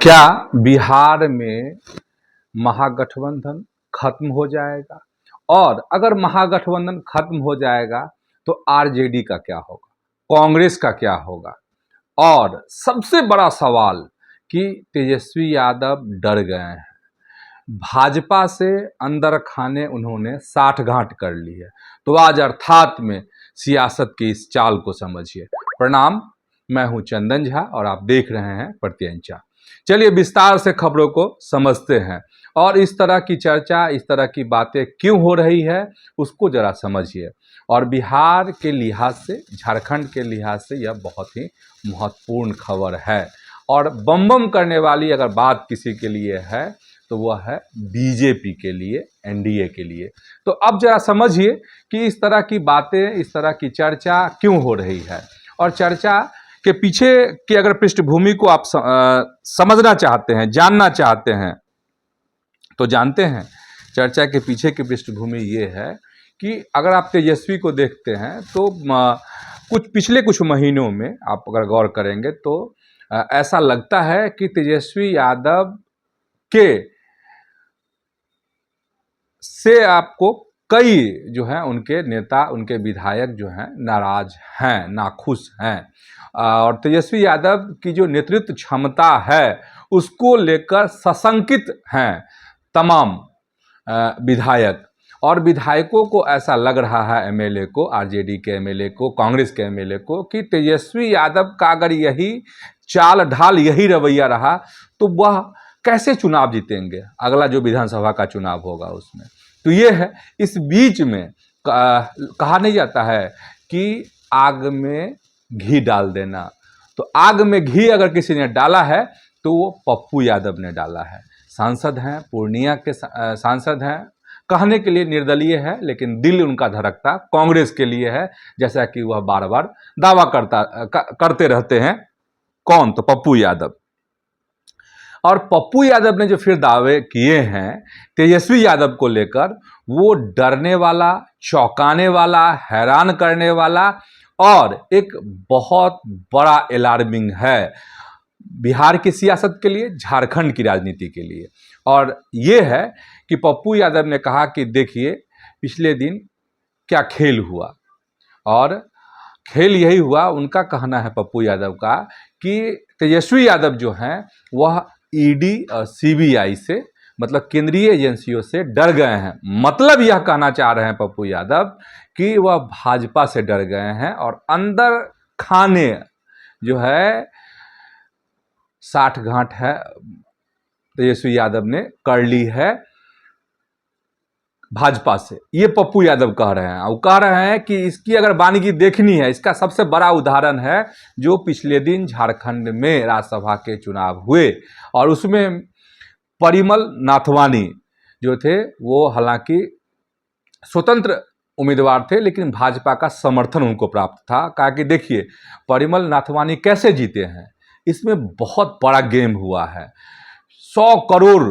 क्या बिहार में महागठबंधन खत्म हो जाएगा? और अगर महागठबंधन खत्म हो जाएगा तो आरजेडी का क्या होगा, कांग्रेस का क्या होगा? और सबसे बड़ा सवाल कि तेजस्वी यादव डर गए हैं, भाजपा से अंदर खाने उन्होंने साठगांठ कर ली है। तो आज अर्थात में सियासत की इस चाल को समझिए। प्रणाम, मैं हूं चंदन झा और आप देख रहे हैं प्रत्यंचा। चलिए विस्तार से खबरों को समझते हैं और इस तरह की चर्चा, इस तरह की बातें क्यों हो रही है उसको जरा समझिए। और बिहार के लिहाज से, झारखंड के लिहाज से यह बहुत ही महत्वपूर्ण खबर है। और बम बम करने वाली अगर बात किसी के लिए है तो वह है बीजेपी के लिए, एनडीए के लिए। तो अब जरा समझिए कि इस तरह की बातें, इस तरह की चर्चा क्यों हो रही है। और चर्चा के पीछे की अगर पृष्ठभूमि को आप समझना चाहते हैं, जानना चाहते हैं, तो जानते हैं चर्चा के पीछे की पृष्ठभूमि ये है कि अगर आप तेजस्वी को देखते हैं तो पिछले कुछ महीनों में आप अगर गौर करेंगे तो ऐसा लगता है कि तेजस्वी यादव के से आपको कई जो हैं उनके नेता, उनके विधायक जो हैं नाराज हैं, नाखुश हैं। और तेजस्वी यादव की जो नेतृत्व क्षमता है उसको लेकर सशंकित हैं तमाम विधायक। और विधायकों को ऐसा लग रहा है, एमएलए को, आरजेडी के एमएलए को, कांग्रेस के एमएलए को, कि तेजस्वी यादव का अगर यही चाल ढाल, यही रवैया रहा तो वह कैसे चुनाव जीतेंगे, अगला जो विधानसभा का चुनाव होगा उसमें। तो ये है, इस बीच में कहा नहीं जाता है कि आग में घी डाल देना। तो आग में घी अगर किसी ने डाला है तो वो पप्पू यादव ने डाला है। सांसद हैं, पूर्णिया के सांसद हैं, कहने के लिए निर्दलीय है लेकिन दिल उनका धड़कता कांग्रेस के लिए है, जैसा कि वह बार बार दावा करते रहते हैं। कौन? तो पप्पू यादव। और पप्पू यादव ने जो फिर दावे किए हैं तेजस्वी यादव को लेकर, वो डरने वाला, चौंकाने वाला, हैरान करने वाला और एक बहुत बड़ा अलार्मिंग है बिहार की सियासत के लिए, झारखंड की राजनीति के लिए। और ये है कि पप्पू यादव ने कहा कि देखिए पिछले दिन क्या खेल हुआ। और खेल यही हुआ, उनका कहना है पप्पू यादव का, कि तेजस्वी यादव जो हैं वह ईडी और सीबीआई से, मतलब केंद्रीय एजेंसियों से डर गए हैं। मतलब यह कहना चाह रहे हैं पप्पू यादव कि वह भाजपा से डर गए हैं और अंदर खाने जो है साठगांठ है तेजस्वी यादव ने कर ली है भाजपा से। ये पप्पू यादव कह रहे हैं। वो कह रहे हैं कि इसकी अगर वानगी देखनी है, इसका सबसे बड़ा उदाहरण है जो पिछले दिन झारखंड में राज्यसभा के चुनाव हुए और उसमें परिमल नाथवानी जो थे वो हालांकि स्वतंत्र उम्मीदवार थे लेकिन भाजपा का समर्थन उनको प्राप्त था। कहा कि देखिए परिमल नाथवानी कैसे जीते हैं, इसमें बहुत बड़ा गेम हुआ है, 100 करोड़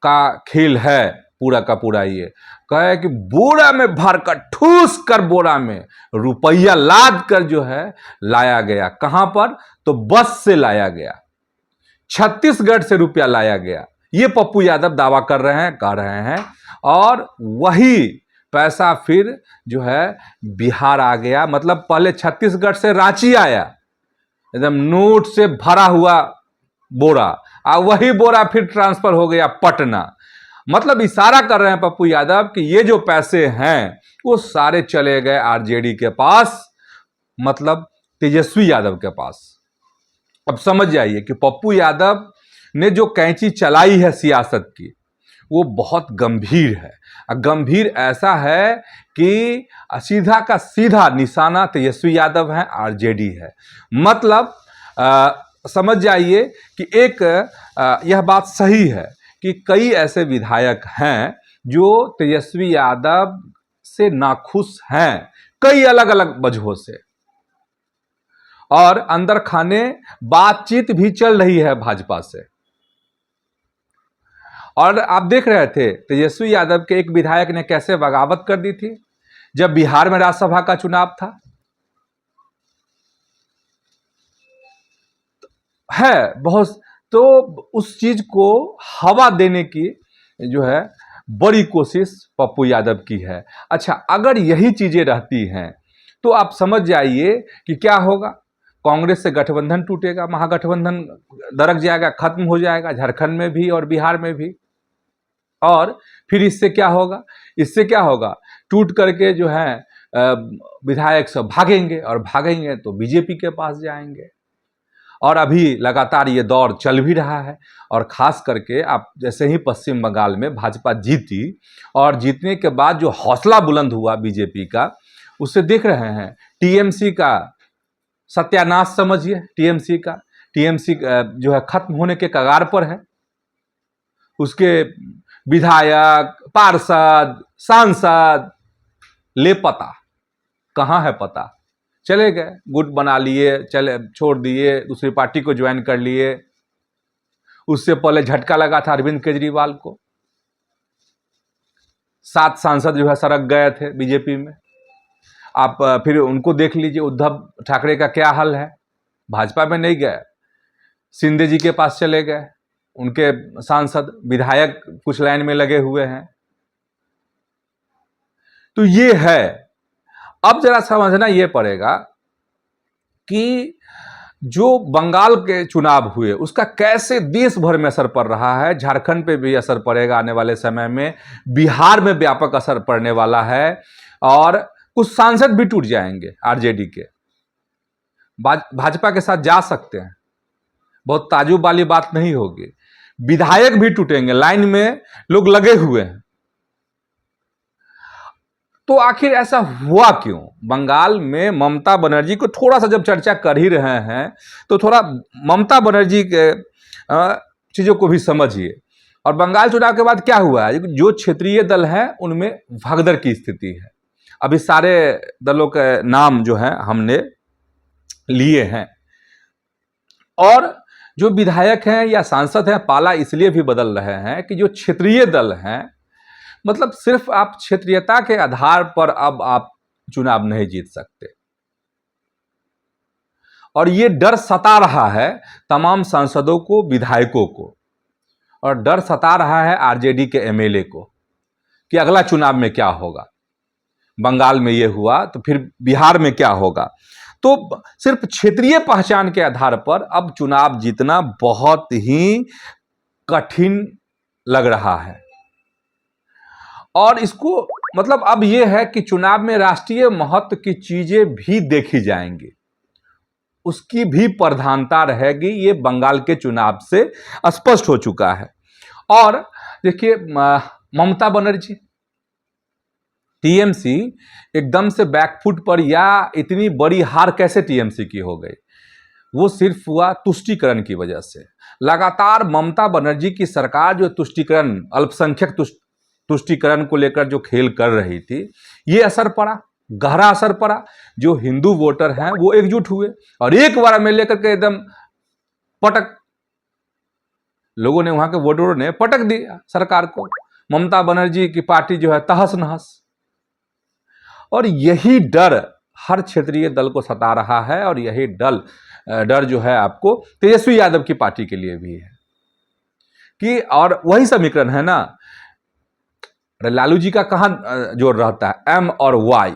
का खेल है पूरा का पूरा। ये कहे कि बोरा में भरकर, ठूस कर बोरा में रुपया लाद कर जो है लाया गया। कहां पर? तो बस से लाया गया, छत्तीसगढ़ से रुपया लाया गया। ये पप्पू यादव दावा कर रहे हैं, कह रहे हैं। और वही पैसा फिर जो है बिहार आ गया। मतलब पहले छत्तीसगढ़ से रांची आया, एकदम नोट से भरा हुआ बोरा, और वही बोरा फिर ट्रांसफर हो गया पटना। मतलब इशारा कर रहे हैं पप्पू यादव कि ये जो पैसे हैं वो सारे चले गए आरजेडी के पास, मतलब तेजस्वी यादव के पास। अब समझ जाइए कि पप्पू यादव ने जो कैंची चलाई है सियासत की वो बहुत गंभीर है। गंभीर ऐसा है कि सीधा का सीधा निशाना तेजस्वी यादव है, आरजेडी है। मतलब समझ जाइए कि एक यह बात सही है कि कई ऐसे विधायक हैं जो तेजस्वी यादव से नाखुश हैं, कई अलग अलग वजहों से। और अंदर खाने बातचीत भी चल रही है भाजपा से। और आप देख रहे थे तेजस्वी यादव के एक विधायक ने कैसे बगावत कर दी थी जब बिहार में राज्यसभा का चुनाव था। है बहुत तो उस चीज को हवा देने की जो है बड़ी कोशिश पप्पू यादव की है। अच्छा, अगर यही चीजें रहती हैं तो आप समझ जाइए कि क्या होगा। कांग्रेस से गठबंधन टूटेगा, महागठबंधन दरक जाएगा, खत्म हो जाएगा, झारखंड में भी और बिहार में भी। और फिर इससे क्या होगा, इससे क्या होगा, टूट करके जो है विधायक सब भागेंगे, और भागेंगे तो बीजेपी के पास जाएंगे। और अभी लगातार ये दौर चल भी रहा है। और खास करके आप जैसे ही पश्चिम बंगाल में भाजपा जीती, और जीतने के बाद जो हौसला बुलंद हुआ बीजेपी का, उससे देख रहे हैं टीएमसी का सत्यानाश समझिए। टीएमसी जो है खत्म होने के कगार पर है। उसके विधायक, पार्षद, सांसद ले पता कहाँ है पता, चले गए, गुट बना लिए, चले छोड़ दिए, दूसरी पार्टी को ज्वाइन कर लिए। उससे पहले झटका लगा था अरविंद केजरीवाल को, 7 सांसद जो है सड़क गए थे बीजेपी में। आप फिर उनको देख लीजिए, उद्धव ठाकरे का क्या हाल है, भाजपा में नहीं गए, शिंदे जी के पास चले गए, उनके सांसद विधायक कुछ लाइन में लगे हुए हैं। तो ये है। अब जरा समझना ये पड़ेगा कि जो बंगाल के चुनाव हुए उसका कैसे देश भर में असर पड़ रहा है। झारखंड पे भी असर पड़ेगा आने वाले समय में, बिहार में व्यापक असर पड़ने वाला है, और कुछ सांसद भी टूट जाएंगे आरजेडी के, भाजपा के साथ जा सकते हैं, बहुत ताजुब वाली बात नहीं होगी। विधायक भी टूटेंगे, लाइन में लोग लगे हुए हैं। तो आखिर ऐसा हुआ क्यों? बंगाल में ममता बनर्जी को थोड़ा सा जब चर्चा कर ही रहे हैं तो थोड़ा ममता बनर्जी के चीजों को भी समझिए। और बंगाल चुनाव के बाद क्या हुआ है, जो क्षेत्रीय दल हैं उनमें भगदड़ की स्थिति है। अभी सारे दलों के नाम जो है हमने लिए हैं, और जो विधायक हैं या सांसद हैं पाला इसलिए भी बदल रहे हैं कि जो क्षेत्रीय दल हैं, मतलब सिर्फ आप क्षेत्रीयता के आधार पर अब आप चुनाव नहीं जीत सकते। और ये डर सता रहा है तमाम सांसदों को, विधायकों को, और डर सता रहा है आरजेडी के एमएलए को कि अगला चुनाव में क्या होगा। बंगाल में ये हुआ तो फिर बिहार में क्या होगा। तो सिर्फ क्षेत्रीय पहचान के आधार पर अब चुनाव जीतना बहुत ही कठिन लग रहा है। और इसको मतलब अब यह है कि चुनाव में राष्ट्रीय महत्व की चीजें भी देखी जाएंगी, उसकी भी प्रधानता रहेगी। ये बंगाल के चुनाव से स्पष्ट हो चुका है। और देखिए ममता बनर्जी, टीएमसी एकदम से बैकफुट पर, या इतनी बड़ी हार कैसे टीएमसी की हो गई, वो सिर्फ हुआ तुष्टीकरण की वजह से। लगातार ममता बनर्जी की सरकार जो तुष्टीकरण, अल्पसंख्यक तुष्टीकरण को लेकर जो खेल कर रही थी, ये असर पड़ा, गहरा असर पड़ा। जो हिंदू वोटर हैं वो एकजुट हुए और एक बार में लेकर के एकदम पटक, लोगों ने, वहां के वोटरों ने पटक दिया सरकार को। ममता बनर्जी की पार्टी जो है तहस नहस। और यही डर हर क्षेत्रीय दल को सता रहा है, और यही डर जो है आपको तेजस्वी यादव की पार्टी के लिए भी है कि, और वही समीकरण है ना, लालू जी का कहां जोर रहता है, एम और वाई।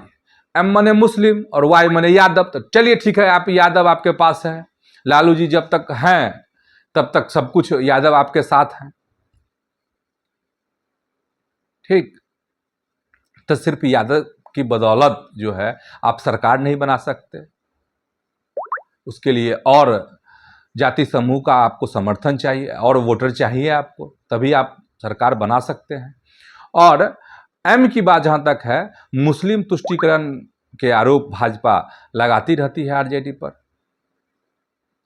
एम माने मुस्लिम और वाई माने यादव। तो चलिए ठीक है, आप यादव आपके पास है, लालू जी जब तक हैं तब तक सब कुछ यादव आपके साथ हैं, ठीक। तो सिर्फ यादव की बदौलत जो है आप सरकार नहीं बना सकते, उसके लिए और जाति समूह का आपको समर्थन चाहिए और वोटर चाहिए आपको, तभी आप सरकार बना सकते हैं। और एम की बात जहां तक है, मुस्लिम तुष्टीकरण के आरोप भाजपा लगाती रहती है आरजेडी पर,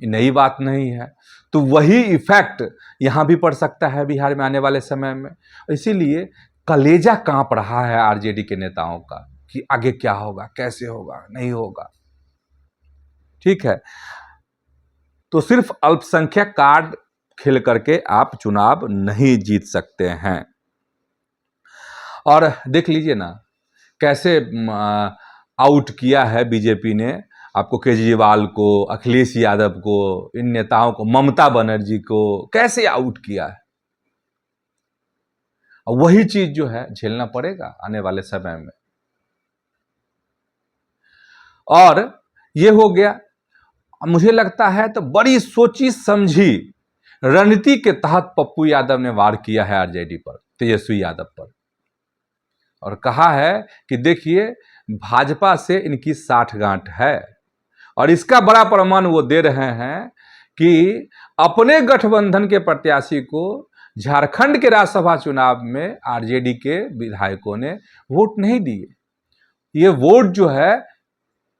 ये नई बात नहीं है। तो वही इफेक्ट यहां भी पड़ सकता है बिहार में आने वाले समय में। इसीलिए कलेजा कांप रहा है आरजेडी के नेताओं का कि आगे क्या होगा, कैसे होगा, नहीं होगा, ठीक है। तो सिर्फ अल्पसंख्यक कार्ड खेल करके आप चुनाव नहीं जीत सकते हैं। और देख लीजिए ना कैसे आउट किया है बीजेपी ने आपको केजरीवाल को, अखिलेश यादव को, इन नेताओं को, ममता बनर्जी को कैसे आउट किया है। और वही चीज जो है झेलना पड़ेगा आने वाले समय में। और ये हो गया। मुझे लगता है तो बड़ी सोची समझी रणनीति के तहत पप्पू यादव ने वार किया है आरजेडी पर, तेजस्वी यादव पर, और कहा है कि देखिए भाजपा से इनकी साठगांठ है। और इसका बड़ा प्रमाण वो दे रहे हैं कि अपने गठबंधन के प्रत्याशी को झारखंड के राज्यसभा चुनाव में आरजेडी के विधायकों ने वोट नहीं दिए। ये वोट जो है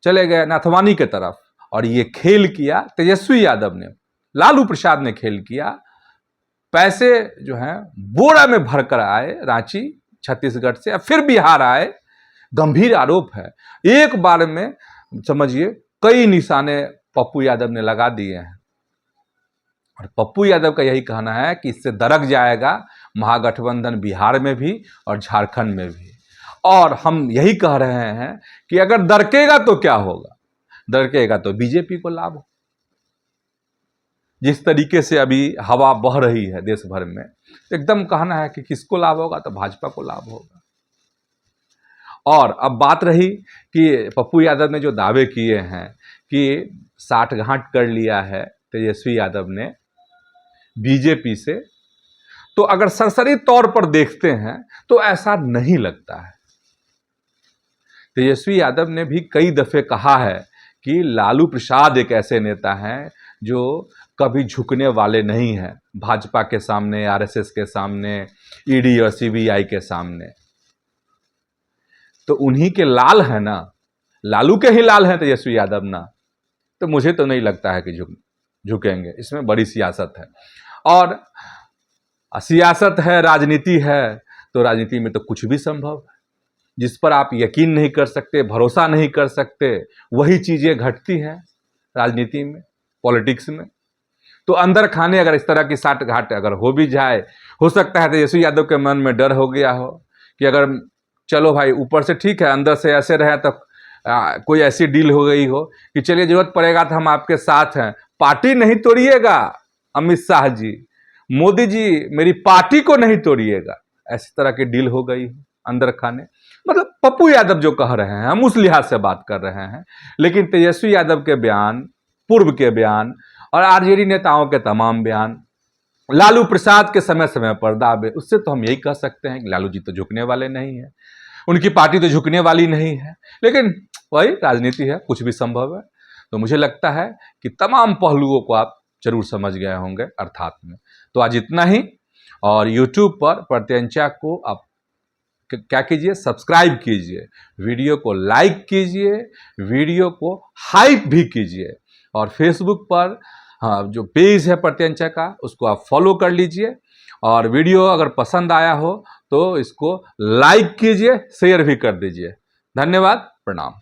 चले गए नाथवानी के तरफ, और ये खेल किया तेजस्वी यादव ने, लालू प्रसाद ने खेल किया। पैसे जो हैं बोरा में भरकर आए रांची छत्तीसगढ़ से, फिर बिहार आए। गंभीर आरोप है। एक बार में समझिए कई निशाने पप्पू यादव ने लगा दिए हैं। और पप्पू यादव का यही कहना है कि इससे दरक जाएगा महागठबंधन बिहार में भी और झारखंड में भी। और हम यही कह रहे हैं कि अगर दरकेगा तो क्या होगा, दरकेगा तो बीजेपी को लाभ हो। जिस तरीके से अभी हवा बह रही है देश भर में, एकदम कहना है कि किसको लाभ होगा, तो भाजपा को लाभ होगा। और अब बात रही कि पप्पू यादव ने जो दावे किए हैं कि साठगांठ कर लिया है तेजस्वी यादव ने बीजेपी से, तो अगर सरसरी तौर पर देखते हैं तो ऐसा नहीं लगता है। तेजस्वी यादव ने भी कई दफे कहा है कि लालू प्रसाद एक ऐसे नेता हैं जो कभी झुकने वाले नहीं हैं भाजपा के सामने, आरएसएस के सामने, ईडी और सीबीआई के सामने। तो उन्हीं के लाल है ना, लालू के ही लाल हैं तेजस्वी यादव ना, तो मुझे तो नहीं लगता है कि झुकेंगे। इसमें बड़ी सियासत है। और सियासत है, राजनीति है, तो राजनीति में तो कुछ भी संभव है। जिस पर आप यकीन नहीं कर सकते, भरोसा नहीं कर सकते, वही चीजें घटती हैं राजनीति में, पॉलिटिक्स में। तो अंदर खाने अगर इस तरह की साठगांठ अगर हो भी जाए, हो सकता है तेजस्वी यादव के मन में डर हो गया हो कि अगर चलो भाई ऊपर से ठीक है, अंदर से ऐसे रहे तो कोई ऐसी डील हो गई हो कि चलिए जरूरत पड़ेगा तो हम आपके साथ हैं, पार्टी नहीं तोड़िएगा अमित शाह जी, मोदी जी मेरी पार्टी को नहीं तोड़िएगा, ऐसी तरह की डील हो गई अंदर खाने। मतलब पप्पू यादव जो कह रहे हैं, हम उस लिहाज से बात कर रहे हैं। लेकिन तेजस्वी यादव के बयान, पूर्व के बयान और आरजेडी नेताओं के तमाम बयान, लालू प्रसाद के समय समय पर दावे, उससे तो हम यही कह सकते हैं कि लालू जी तो झुकने वाले नहीं है, उनकी पार्टी तो झुकने वाली नहीं है। लेकिन वही राजनीति है, कुछ भी संभव है। तो मुझे लगता है कि तमाम पहलुओं को आप जरूर समझ गए होंगे अर्थात में। तो आज इतना ही। और YouTube पर प्रत्यंचा को आप क्या कीजिए, सब्सक्राइब कीजिए, वीडियो को लाइक कीजिए, वीडियो को हाइप भी कीजिए। और फेसबुक पर जो पेज है प्रत्यंचा का, उसको आप फॉलो कर लीजिए। और वीडियो अगर पसंद आया हो तो इसको लाइक कीजिए, शेयर भी कर दीजिए। धन्यवाद, प्रणाम।